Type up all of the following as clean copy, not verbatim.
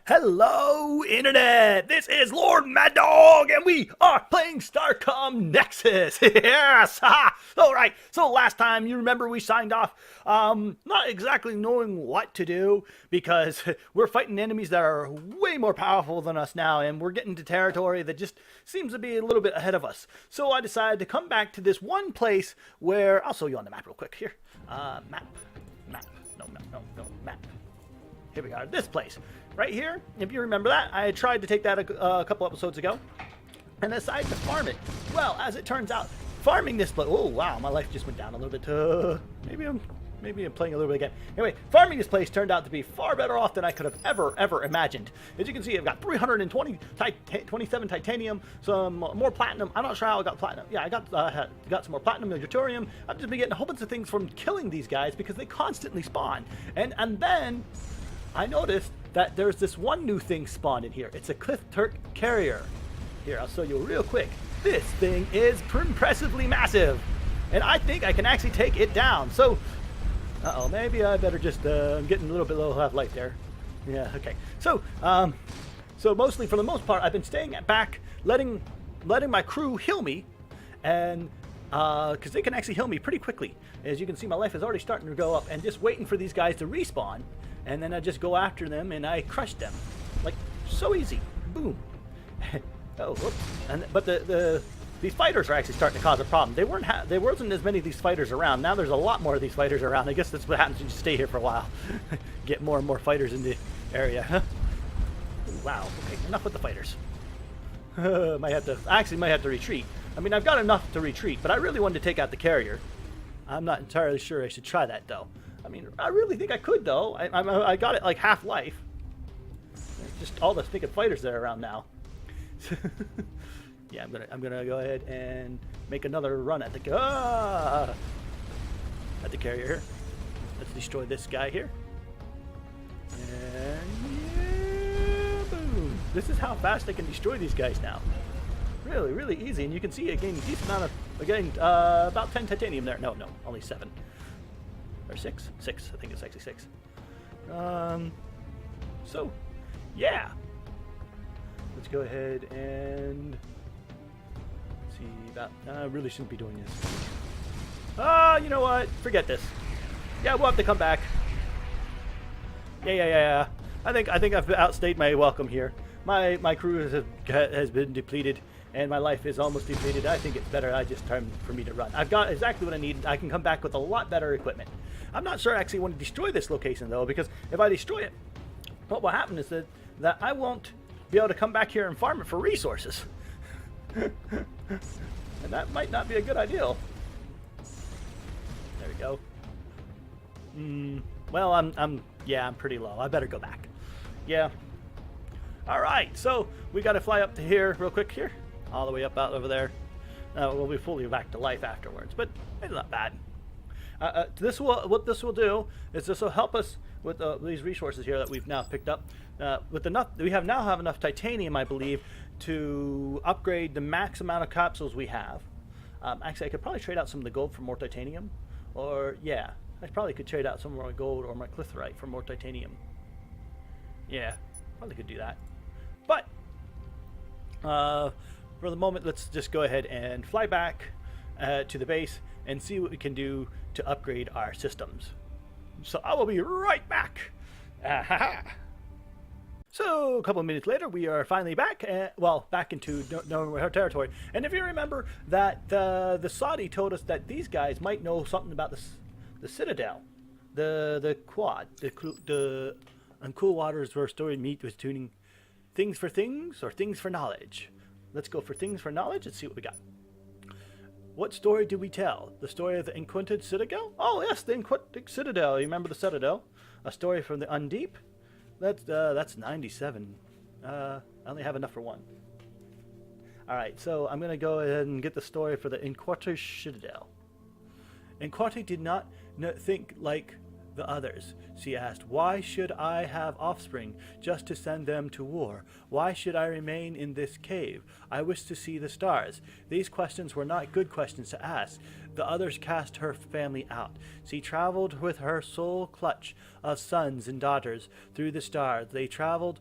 Hello, Internet! This is Lord Mad Dog, and we are playing Starcom Nexus! Yes! Alright, so last time, you remember we signed off, not exactly knowing what to do, because we're fighting enemies that are way more powerful than us now, and we're getting to territory that just seems to be a little bit ahead of us. So I decided to come back to this one place where, I'll show you on the map real quick, here. Map. No, map. Here we are, this place. Right here, if you remember that, I tried to take that a couple episodes ago and decided to farm it. Well, as it turns out, farming this place... Oh, wow, my life just went down a little bit. Maybe I'm playing a little bit again. Anyway, farming this place turned out to be far better off than I could have ever imagined. As you can see, I've got 327 titanium, some more platinum. I'm not sure how I got platinum. Yeah, I got some more platinum and deuterium. I've just been getting a whole bunch of things from killing these guys because they constantly spawn. And then I noticed that there's this one new thing spawned in here. It's a Cliff Turk carrier. Here, I'll show you real quick. This thing is impressively massive, and I think I can actually take it down. So, maybe I better just, I'm getting a little bit low half-life there. Yeah, okay. So, so mostly, for the most part, I've been staying back, letting my crew heal me, and because they can actually heal me pretty quickly. As you can see, my life is already starting to go up, and just waiting for these guys to respawn. And then I just go after them and I crush them, like so easy. Boom. Oh, whoops. But these fighters are actually starting to cause a problem. There wasn't as many of these fighters around. Now there's a lot more of these fighters around. I guess that's what happens when you stay here for a while. Get more and more fighters in the area. Wow. Okay, enough with the fighters. Might have to retreat. I mean, I've got enough to retreat, but I really wanted to take out the carrier. I'm not entirely sure I should try that though. I mean, I really think I could, though. I got it like half life. It's just all the stinking fighters that are around now. Yeah, I'm gonna go ahead and make another run at the carrier here. Let's destroy this guy here. And yeah, boom! This is how fast I can destroy these guys now. Really easy. And you can see again, decent amount of about 10 titanium there. No, only 7. Or 6? 6. I think it's actually 6. So, yeah. Let's go ahead and see about... I really shouldn't be doing this. You know what? Forget this. Yeah, we'll have to come back. Yeah. I think I've outstayed my welcome here. My crew has been depleted, and my life is almost depleted. I think it's better time for me to run. I've got exactly what I need. I can come back with a lot better equipment. I'm not sure I actually want to destroy this location, though, because if I destroy it, what will happen is that I won't be able to come back here and farm it for resources. And that might not be a good idea. There we go. Well, I'm pretty low. I better go back. Yeah. All right, so we got to fly up to here real quick here. All the way up out over there. We'll be fully back to life afterwards, but it's not bad. What this will do is this will help us with these resources here that we've now picked up. We now have enough titanium, I believe, to upgrade the max amount of capsules we have. Actually, I could probably trade out some of the gold for more titanium, or yeah, I probably could trade out some more gold or my clitherite for more titanium. Yeah, probably could do that. But for the moment, let's just go ahead and fly back to the base and see what we can do to upgrade our systems. So I will be right back. So a couple of minutes later, we are finally back, back into known territory. And if you remember that the Saudi told us that these guys might know something about the Citadel, the Quad, the Uncool Waters where story meet with tuning things for things or things for knowledge. Let's go for things for knowledge and see what we got. What story do we tell? The story of the Inquinted Citadel? Oh yes, the Inquinted Citadel. You remember the Citadel? A story from the Undeep? That's 97. I only have enough for one. Alright, so I'm going to go ahead and get the story for the Inquinted Citadel. Inquinted did not think like the others. She asked, "Why should I have offspring just to send them to war? Why should I remain in this cave? I wish to see the stars." These questions were not good questions to ask. The others cast her family out. She traveled with her sole clutch of sons and daughters through the stars. They traveled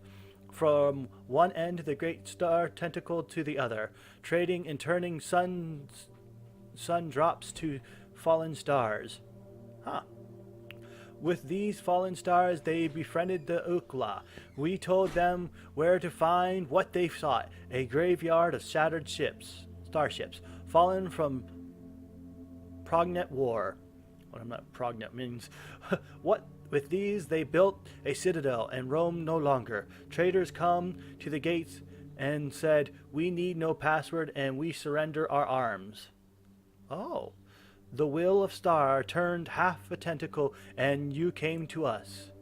from one end of the great star tentacle to the other, trading and turning sun drops to fallen stars. Huh. With these fallen stars, they befriended the Ukla. We told them where to find what they sought, a graveyard of shattered starships, fallen from Prognet War. What I'm not Prognet means. What with these they built a citadel and roam no longer. Traders come to the gates and said, "We need no password and we surrender our arms." Oh. The will of Star turned half a tentacle and you came to us.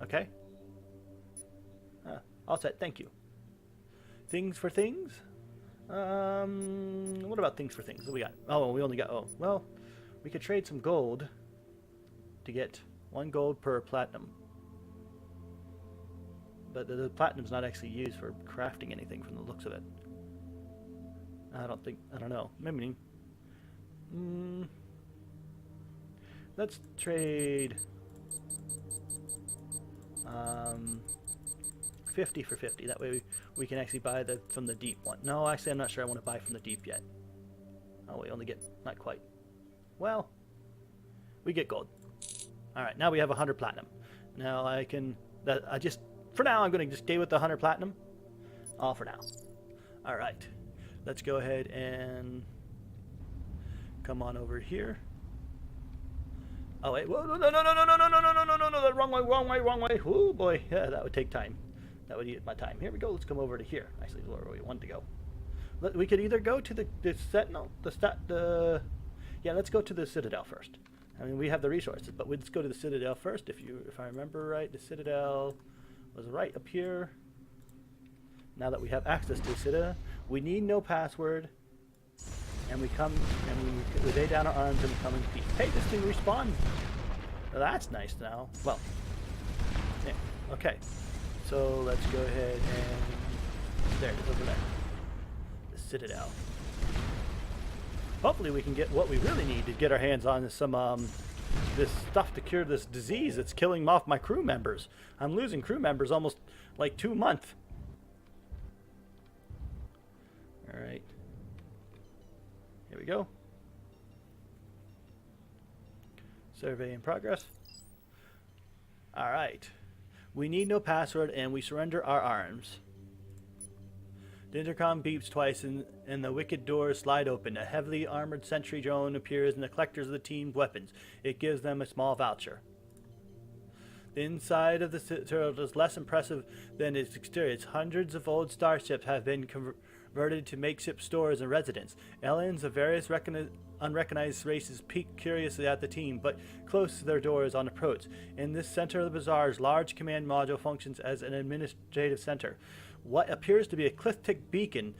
Okay. All set, thank you. Things for things? What about things for things? What we got? Oh, we only got, well, we could trade some gold to get 1 gold per platinum. But the platinum's not actually used for crafting anything from the looks of it. I don't know. Maybe. Let's trade 50 for 50. That way we can actually buy from the deep one. No, actually I'm not sure I want to buy from the deep yet. Oh, we only get, not quite. Well, we get gold. Alright, now we have 100 platinum. Now for now I'm going to just stay with the 100 platinum. All for now. Alright, let's go ahead and come on over here. Oh wait, whoa, no, wrong way. Oh boy, yeah, that would take time. That would eat my time. Here we go, let's come over to here. Actually, where we want to go. We could either go to the Sentinel, yeah, let's go to the Citadel first. I mean, we have the resources, but let's go to the Citadel first. If I remember right, the Citadel was right up here. Now that we have access to the Citadel, we need no password. And we come and we lay down our arms and we come in peace. Hey, this thing respawned. Well, that's nice now. Well, yeah, okay. So let's go ahead and there it is over there. The Citadel. Hopefully we can get what we really need to get our hands on some this stuff to cure this disease that's killing off my crew members. I'm losing crew members almost like 2 months. All right. Here we go. Survey in progress. All right. We need no password and we surrender our arms. The intercom beeps twice and the wicket doors slide open. A heavily armored sentry drone appears and the collectors of the team's weapons. It gives them a small voucher. The inside of the citadel is less impressive than its exterior. Hundreds of old starships have been converted to makeshift stores and residence. Aliens of various unrecognized races peek curiously at the team, but close to their doors on approach. In this center of the bazaar's large command module functions as an administrative center. What appears to be a chitik beacon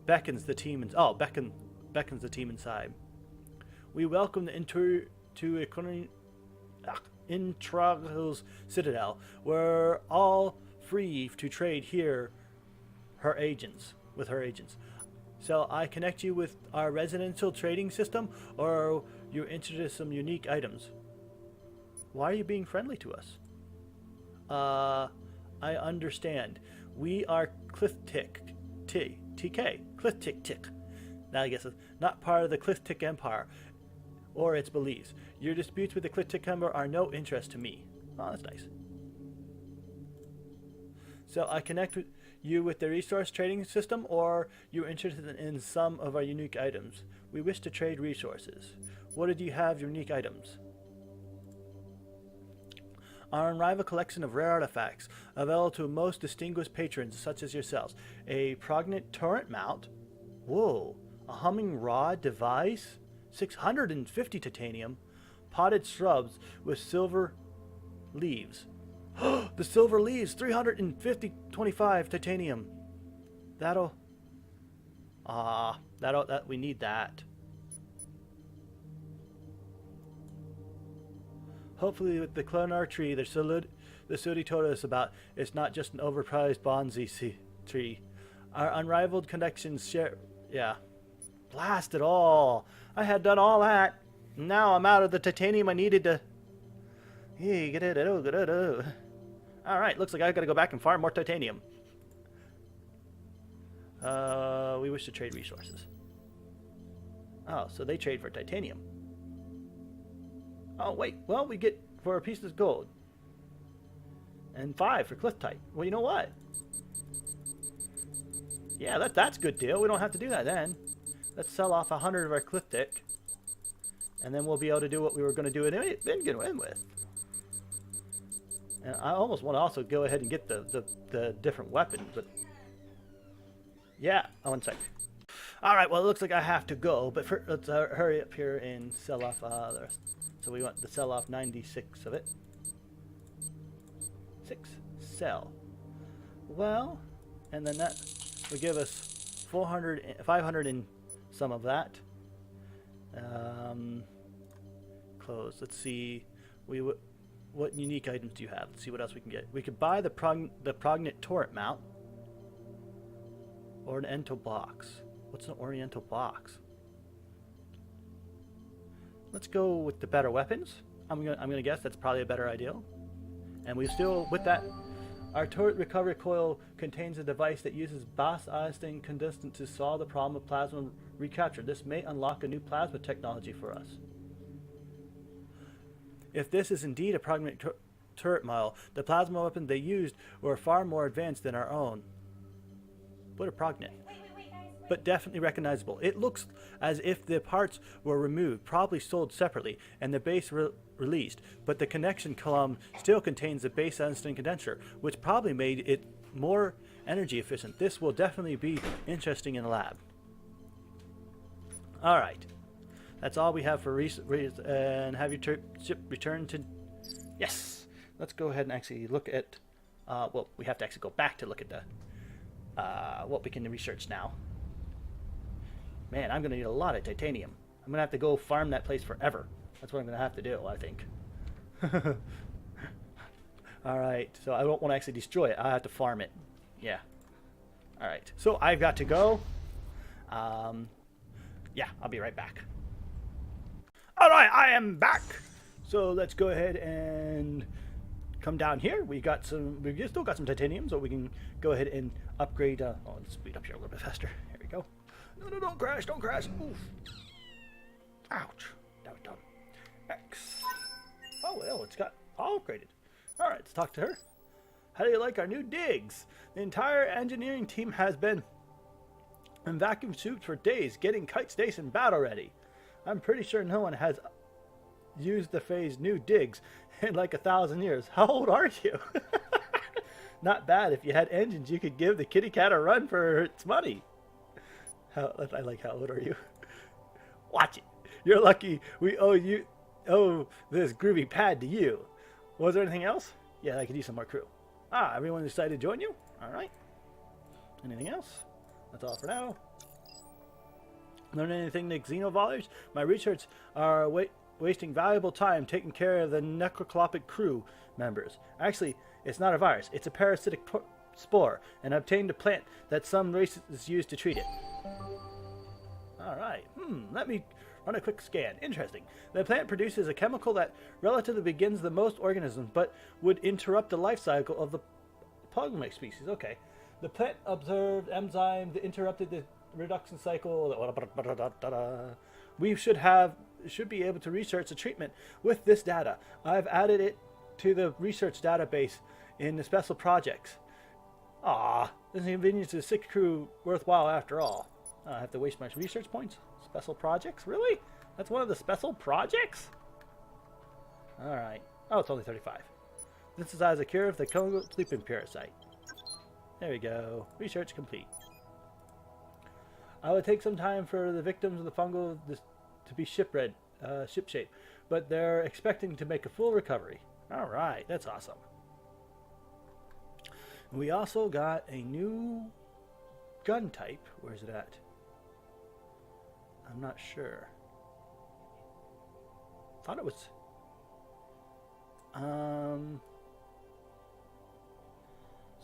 beckons the team beckons the team inside. We welcome the Intragal's Citadel. We're all free to trade here with her agents. So I connect you with our residential trading system, or you're interested in some unique items? Why are you being friendly to us? I understand. We are chitik. Now I guess it's not part of the chitik Empire or its beliefs. Your disputes with the chitik Empire are no interest to me. Oh, that's nice. So I connect with you with the resource trading system, or you're interested in some of our unique items. We wish to trade resources. What do you have unique items? Our unrivaled collection of rare artifacts, available to most distinguished patrons such as yourselves. A Prognet turret mount. Whoa. A humming rod device. 650 titanium. Potted shrubs with silver leaves. The silver leaves, 325 titanium. We need that. Hopefully with the clonar tree, the Sudi told us about, it's not just an overpriced bonsai tree. Our unrivaled connections share, yeah. Blast it all. I had done all that. Now I'm out of the titanium I needed to, Alright, looks like I gotta go back and farm more titanium. We wish to trade resources. Oh, so they trade for titanium. Oh, wait. Well, we get for a piece of gold. And 5 for cliftite. Well, you know what? Yeah, that's a good deal. We don't have to do that then. Let's sell off 100 of our cliftic. And then we'll be able to do what we were going to do and begin with. And I almost want to also go ahead and get the different weapons, but... Yeah, one sec. Alright, well, it looks like I have to go, but let's hurry up here and sell off the rest. So we want to sell off 96 of it. 6. Sell. Well, and then that will give us 500 and some of that. Close. Let's see. What unique items do you have? Let's see what else we can get. We could buy the Prognate Turret Mount. Oriental box. What's an Oriental box? Let's go with the better weapons. I'm gonna guess that's probably a better ideal. And we still, with that, our turret recovery coil contains a device that uses Bose-Einstein condensate to solve the problem of plasma recapture. This may unlock a new plasma technology for us. If this is indeed a Prognate turret model, the plasma weapon they used were far more advanced than our own. What a Prognate. But definitely recognizable. It looks as if the parts were removed, probably sold separately, and the base released, but the connection column still contains the Bose-Einstein condenser, which probably made it more energy efficient. This will definitely be interesting in the lab. Alright. That's all we have for and have your ship returned to... Yes! Let's go ahead and actually look at... well, we have to actually go back to look at the... what we can research now. Man, I'm going to need a lot of titanium. I'm going to have to go farm that place forever. That's what I'm going to have to do, I think. Alright, so I don't want to actually destroy it. I have to farm it. Yeah. Alright, so I've got to go. Yeah, I'll be right back. Alright, I am back. So let's go ahead and come down here. We've still got some titanium, so we can go ahead and upgrade. Oh, let's speed up here a little bit faster. Here we go. No, don't crash, don't crash. Oof. Ouch. That was dumb. X. Oh, well, it's got all upgraded. All right, let's talk to her. How do you like our new digs? The entire engineering team has been in vacuum tubes for days, getting Kite Station battle ready. I'm pretty sure no one has used the phase new digs in like 1,000 years. How old are you? Not bad. If you had engines, you could give the kitty cat a run for its money. I like, how old are you? Watch it. You're lucky we owe this groovy pad to you. Was there anything else? Yeah, I could use some more crew. Ah, everyone decided to join you? Alright. Anything else? That's all for now. Learn anything, Nick Xenovolers? My research are wasting valuable time taking care of the necroclopic crew members. Actually, it's not a virus. It's a parasitic spore, and I obtained a plant that some races use to treat it. Alright. Let me run a quick scan. Interesting. The plant produces a chemical that relatively begins the most organisms, but would interrupt the life cycle of the pugmate species. Okay. The plant observed enzyme that interrupted the reduction cycle. We should be able to research the treatment with this data. I've added it to the research database in the special projects. Ah, this inconvenience is sick crew worthwhile after all. I have to waste my research points. Special projects? Really? That's one of the special projects? Alright. Oh, it's only 35. This is as a cure of the Congo sleeping parasite. There we go. Research complete. I would take some time for the victims of the fungal to be ship-shape, but they're expecting to make a full recovery. Alright, that's awesome. We also got a new gun type. Where's it at? I'm not sure. Thought it was...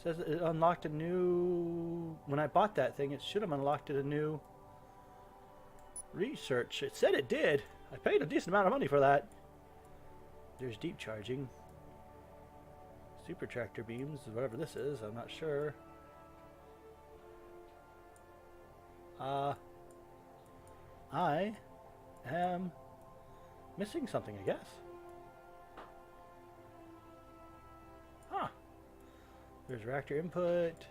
says it unlocked a new... When I bought that thing, it should have unlocked it a new research. It said it did. I paid a decent amount of money for that. There's deep charging. Super tractor beams, whatever this is, I'm not sure. I am missing something, I guess. Huh. There's reactor input.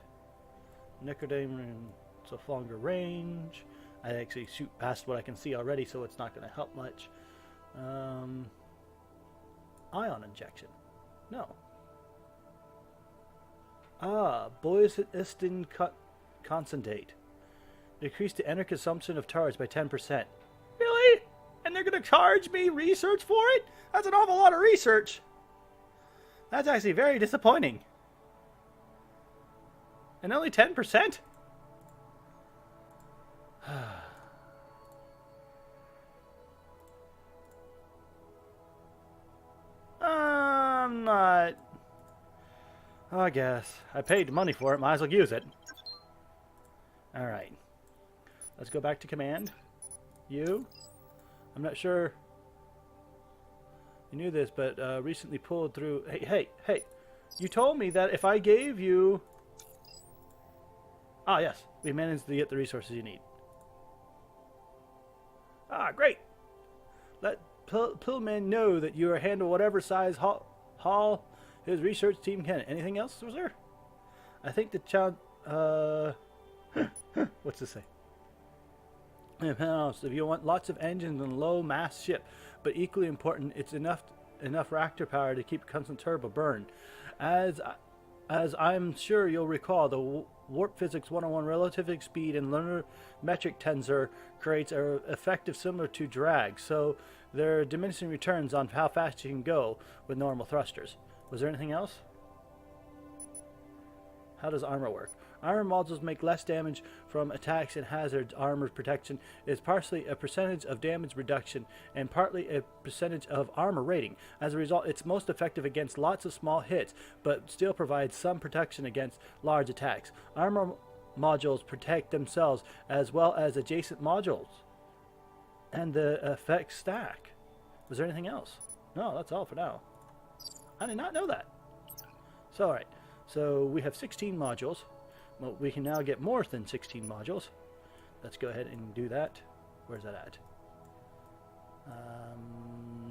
Nicodem, so longer range. I actually shoot past what I can see already, so it's not going to help much. Ion injection. No. Boyistin concentrate. Decrease the energy consumption of TARS by 10%. Really? And they're going to charge me research for it? That's an awful lot of research. That's actually very disappointing. And only 10%? I'm not... I guess. I paid money for it. Might as well use it. Alright. Let's go back to command. You. I'm not sure you knew this, but recently pulled through... Hey. You told me that if I gave you... Ah, yes. We managed to get the resources you need. Ah, great. Let Pillman know that you are handle whatever size haul his research team can. Anything else, was there? I think the child... what's this say? If you want lots of engines and low mass ship, but equally important, it's enough reactor power to keep constant turbo burn. As I'm sure you'll recall, the Warp Physics 101 relativity speed and linear metric tensor creates an effective similar to drag, so there are diminishing returns on how fast you can go with normal thrusters. Was there anything else? How does armor work? Armor modules make less damage from attacks and hazards. Armor protection is partially a percentage of damage reduction and partly a percentage of armor rating. As a result, it's most effective against lots of small hits, but still provides some protection against large attacks. Armor modules protect themselves as well as adjacent modules and the effect stack. Was there anything else? No, that's all for now. I did not know that. So, alright. So, we have 16 modules. Well, we can now get more than 16 modules. Let's go ahead and do that. Where's that at?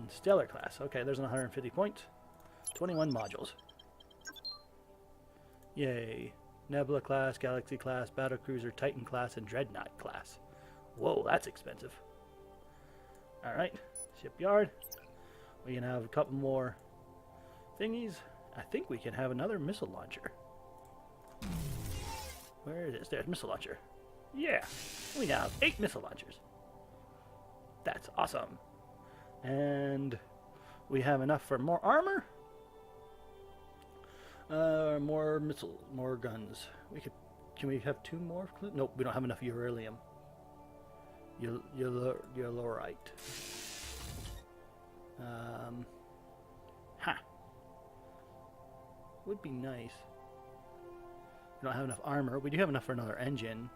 Stellar class. Okay, there's 150 points. 21 modules. Yay. Nebula class, Galaxy class, Battlecruiser, Titan class, and Dreadnought class. Whoa, that's expensive. Alright, shipyard. We can have a couple more thingies. I think we can have another missile launcher. Where is it? There's missile launcher. Yeah, we now have 8 missile launchers. That's awesome. And we have enough for more armor. More missile, more guns. Can we have 2 more? Nope, we don't have enough uranium. Urolite. Would be nice. We don't have enough armor. We do have enough for another engine.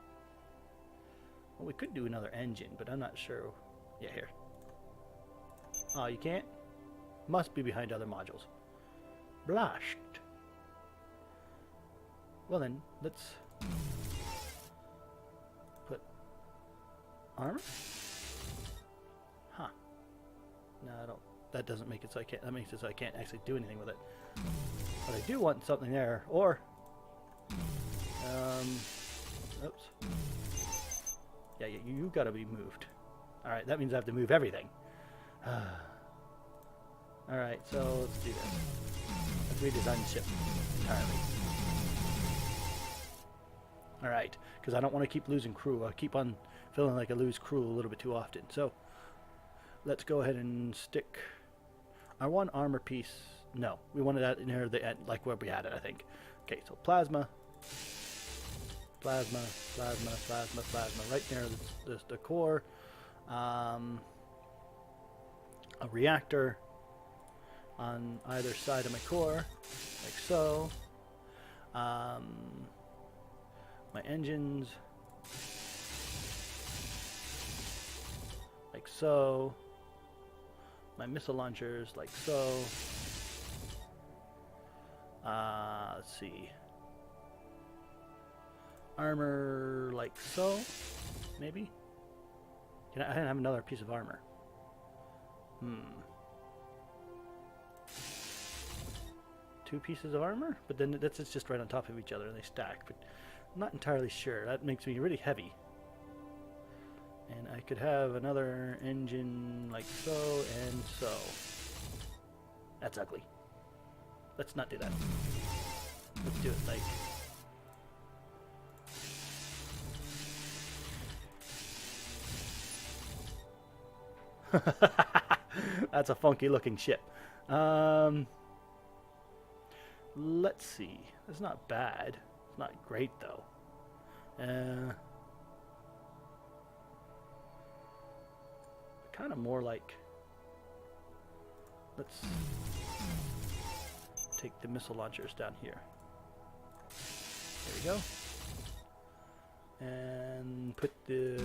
Well, we could do another engine, but I'm not sure. Yeah, here. Oh, you can't? Must be behind other modules. Blashed. Well then, let's put armor? Huh. No, I don't. That doesn't make it so I can't. That makes it so I can't actually do anything with it. But I do want something there, or oops. Yeah, you gotta be moved. Alright, that means I have to move everything. Alright, so let's do this. Let's redesign the ship entirely. Alright, because I don't want to keep losing crew. I keep on feeling like I lose crew a little bit too often. So, let's go ahead and stick our one armor piece. No, we wanted that near the end, like where we had it, I think. Okay, so plasma. Plasma, plasma, plasma, plasma. Right near the core. A reactor on either side of my core, like so. My engines, like so. My missile launchers, like so. Let's see. Armor like so, maybe? I have another piece of armor. Two pieces of armor? But then it's just right on top of each other and they stack. But I'm not entirely sure. That makes me really heavy. And I could have another engine like so and so. That's ugly. Let's not do that. Let's do it like... That's a funky looking ship. Let's see. It's not bad. It's not great though. Kind of more like... Let's take the missile launchers down here. There we go. And put the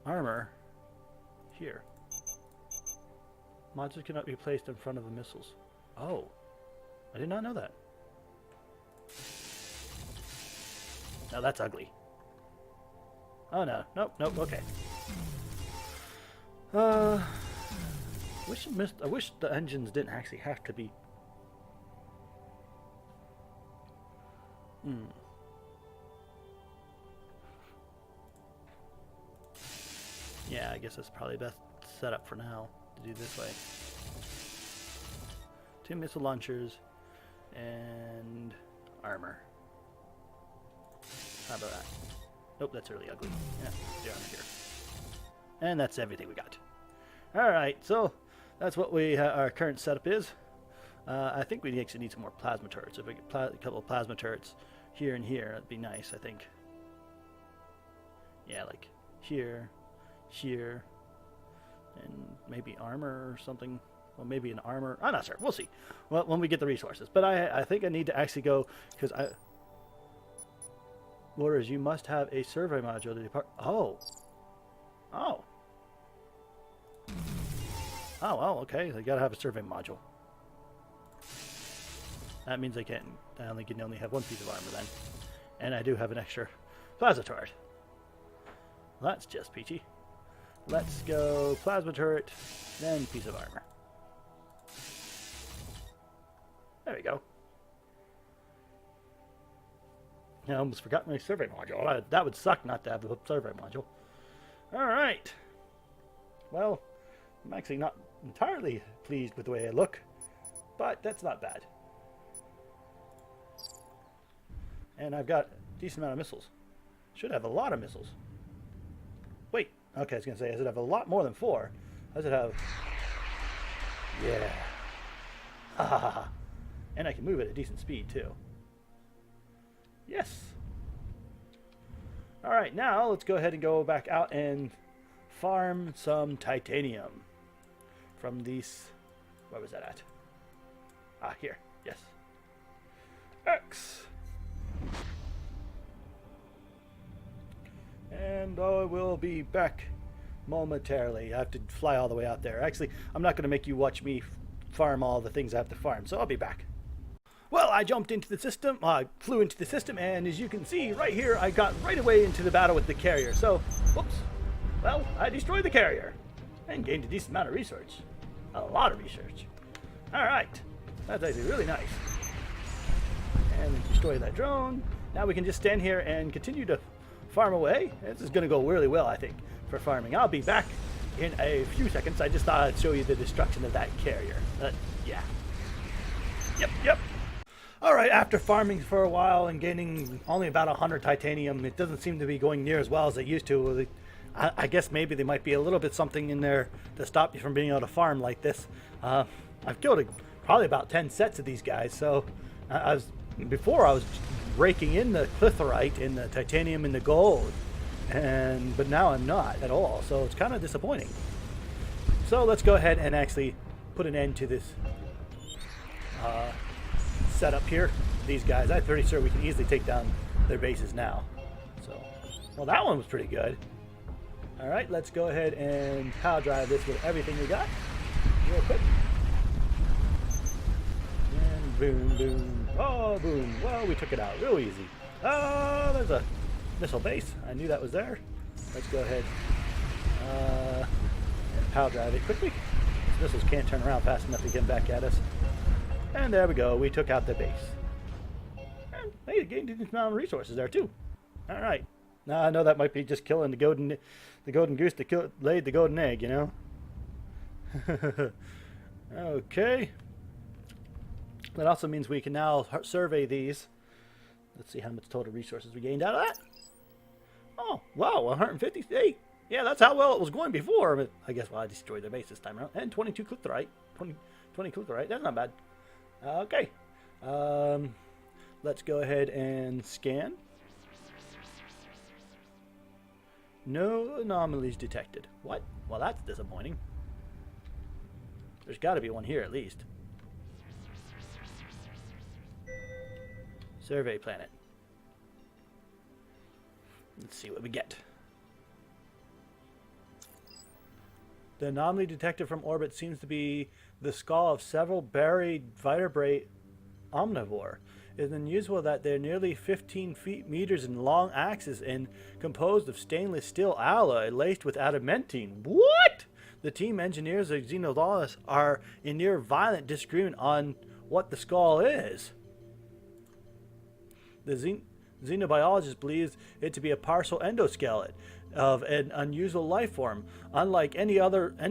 armor here. Modules cannot be placed in front of the missiles. Oh, I did not know that. Now that's ugly. Oh no, nope, okay. I wish the engines didn't actually have to be. Yeah, I guess that's probably best setup for now to do this way. 2 missile launchers and armor. How about that? Nope, that's really ugly. Yeah, the armor here. And that's everything we got. Alright, so that's what our current setup is. I think we actually need some more plasma turrets. If we get a couple of plasma turrets here and here, that'd be nice, I think. Yeah, like here, here, and maybe armor or something. Well, maybe an armor. I'm not sure. We'll see. Well, when we get the resources. But I think I need to actually go, because Orders, you must have a survey module to depart. Oh. Oh. Oh, well, okay. They gotta have a survey module. That means I can only have 1 piece of armor then. And I do have an extra plasma turret. Well, that's just peachy. Let's go plasma turret, then piece of armor. There we go. I almost forgot my survey module. That would suck not to have the survey module. Alright. Well, I'm actually not entirely pleased with the way I look, but that's not bad. And I've got a decent amount of missiles. Should have a lot of missiles. Wait, okay, I was going to say, I should have a lot more than 4. I should have... Yeah. Ha ha ha. And I can move at a decent speed, too. Yes. Alright, now let's go ahead and go back out and farm some titanium from these... Where was that at? Ah, here. Yes. X. And I will be back momentarily. I have to fly all the way out there. Actually, I'm not going to make you watch me farm all the things I have to farm, so I'll be back. Well, I jumped into the system, flew into the system, and as you can see right here, I got right away into the battle with the carrier. So, whoops. Well, I destroyed the carrier and gained a decent amount of research. A lot of research. Alright. That's actually really nice. And destroy that drone. Now we can just stand here and continue to farm away. This is going to go really well, I think, for farming. I'll be back in a few seconds. I just thought I'd show you the destruction of that carrier. Yeah. Yep. Alright, after farming for a while and gaining only about 100 titanium, it doesn't seem to be going near as well as it used to. I guess maybe there might be a little bit something in there to stop you from being able to farm like this. I've killed probably about 10 sets of these guys, so before I was raking in the clitherite and the titanium and the gold, but now I'm not at all, so it's kind of disappointing. So let's go ahead and actually put an end to this setup here. These guys, I'm pretty sure we can easily take down their bases now. So, well, that one was pretty good. All right, let's go ahead and power drive this with everything we got real quick. And Boom, boom. Oh, boom. Well, we took it out real easy. Oh, there's a missile base. I knew that was there. Let's go ahead and power drive it quickly. These missiles can't turn around fast enough to get back at us. And there we go. We took out the base. And hey, gained a decent amount of resources there too. All right. Now I know that might be just killing the golden goose that laid the golden egg, you know. Okay. That also means we can now survey these. Let's see how much total resources we gained out of that. Oh, wow, 158. Yeah, that's how well it was going before. But I guess, well, I destroyed their base this time around. And 22 clickthorite. 20 clickthorite. That's not bad. Okay. Let's go ahead and scan. No anomalies detected. What? Well, that's disappointing. There's got to be one here at least. Survey planet. Let's see what we get. The anomaly detected from orbit seems to be the skull of several buried vertebrate omnivore. It is unusual that they're nearly 15 meters in long axis and composed of stainless steel alloy laced with adamantine. What? The team engineers of Xenodolus are in near violent disagreement on what the skull is. The xenobiologist believes it to be a partial endoskeleton of an unusual life form, unlike any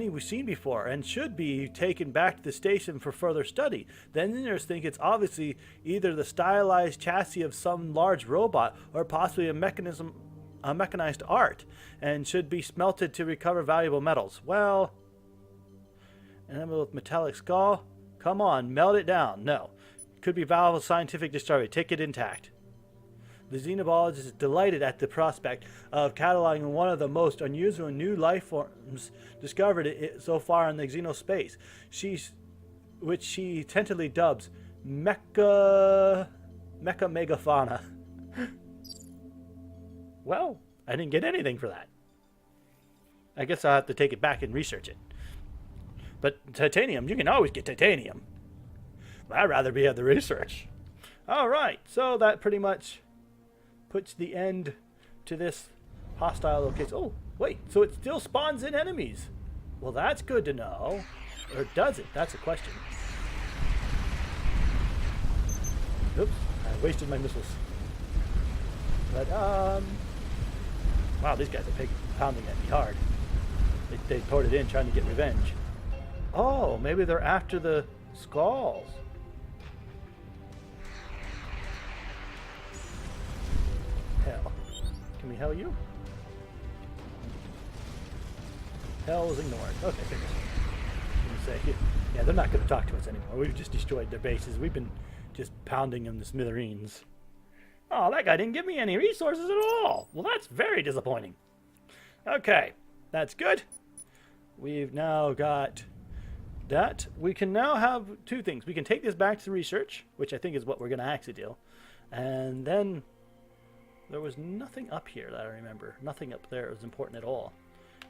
we've seen before, and should be taken back to the station for further study. The engineers think it's obviously either the stylized chassis of some large robot or possibly a mechanized art, and should be smelted to recover valuable metals. Well, an emerald with metallic skull? Come on, melt it down. No. Could be valuable scientific discovery. Take it intact. The xenobiologist is delighted at the prospect of cataloging one of the most unusual new life forms discovered so far in the xenospace, which she tentatively dubs Mecha Megafauna. Well, I didn't get anything for that. I guess I'll have to take it back and research it. But titanium, you can always get titanium. But I'd rather be at the research. All right, so that pretty much puts the end to this hostile location. Oh, wait, so it still spawns in enemies. Well, that's good to know. Or does it? That's a question. Oops, I wasted my missiles. But, wow, these guys are pounding at me hard. They poured it in trying to get revenge. Oh, maybe they're after the skulls. Hell. Can we hell you? Hell is ignored. Okay, say, yeah, they're not going to talk to us anymore. We've just destroyed their bases. We've been just pounding them to smithereens. Oh, that guy didn't give me any resources at all. Well, that's very disappointing. Okay, that's good. We've now got that. We can now have two things. We can take this back to research, which I think is what we're going to actually do. And then there was nothing up here that I remember. Nothing up there was important at all.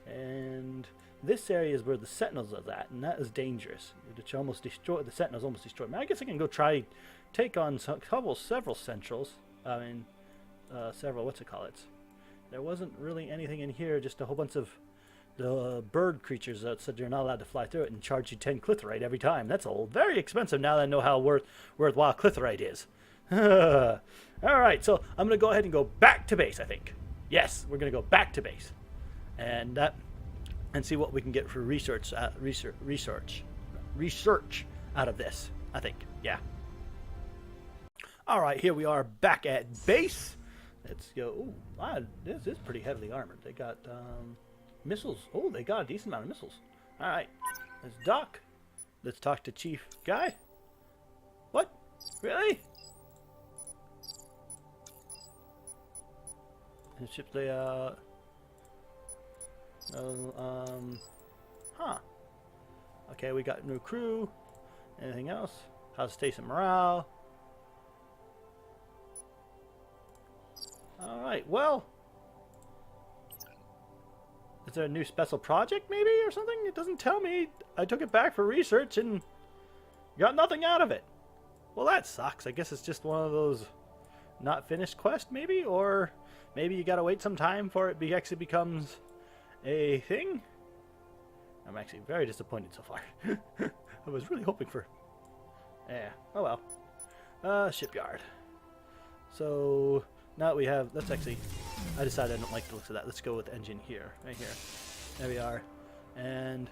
And this area is where the Sentinels are at, and that is dangerous. Which almost destroyed the Sentinels. Almost destroyed me. I guess I can go take on several Centrals. I mean, several. What's it called? There wasn't really anything in here. Just a whole bunch of the bird creatures that said you're not allowed to fly through it and charge you 10 clithorite every time. That's all very expensive now that I know how worthwhile clithorite is. Alright, so I'm going to go ahead and go back to base, I think. Yes, we're going to go back to base. And see what we can get for research out of this, I think. Yeah. Alright, here we are back at base. Let's go. Ooh, wow, this is pretty heavily armored. They got missiles. Oh, they got a decent amount of missiles. Alright, let's dock. Let's talk to Chief Guy. What? Really? And ship the huh. Okay, we got new crew. Anything else? How's station morale? Alright, well. Is there a new special project maybe or something? It doesn't tell me. I took it back for research and got nothing out of it. Well, that sucks. I guess it's just one of those not finished quests, maybe? Or maybe you gotta wait some time for it actually becomes a thing? I'm actually very disappointed so far. I was really hoping for... Yeah, oh well. Shipyard. So, now that we have... Let's actually... I decided I don't like the looks of that. Let's go with engine here. Right here. There we are. And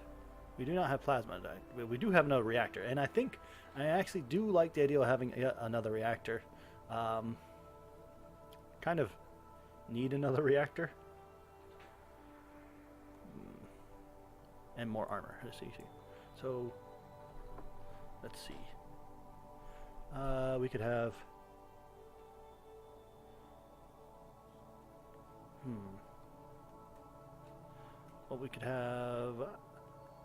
we do not have plasma. We do have another reactor. And I think I actually do like the idea of having another reactor. Kind of need another reactor. And more armor. Let's see. So, let's see. We could have... Well, we could have...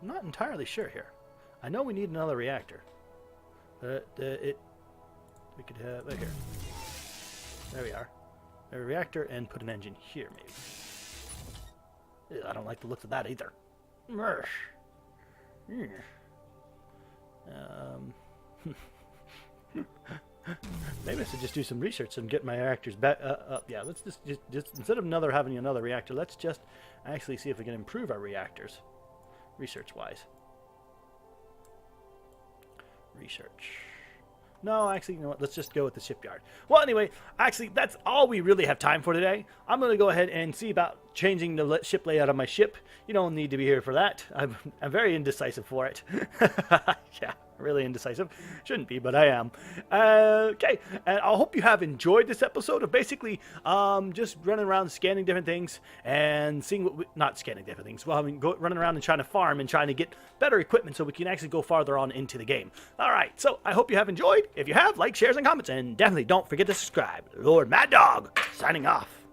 I'm not entirely sure here. I know we need another reactor. We could have... Right here. There we are. A reactor and put an engine here, maybe. I don't like the looks of that either. Maybe I should just do some research and get my reactors back up. Yeah, let's just instead of having another reactor, let's just actually see if we can improve our reactors, research-wise. Research. No, actually, you know what? Let's just go with the shipyard. Well, anyway, actually, that's all we really have time for today. I'm going to go ahead and see about changing the ship layout of my ship. You don't need to be here for that. I'm very indecisive for it. Yeah, really indecisive. Shouldn't be, but I am. Okay, and I hope you have enjoyed this episode of basically just running around scanning different things and seeing what not scanning different things. Well, I mean, running around and trying to farm and trying to get better equipment so we can actually go farther on into the game. All right, so I hope you have enjoyed. If you have, like, shares, and comments, and definitely don't forget to subscribe. Lord Mad Dog, signing off.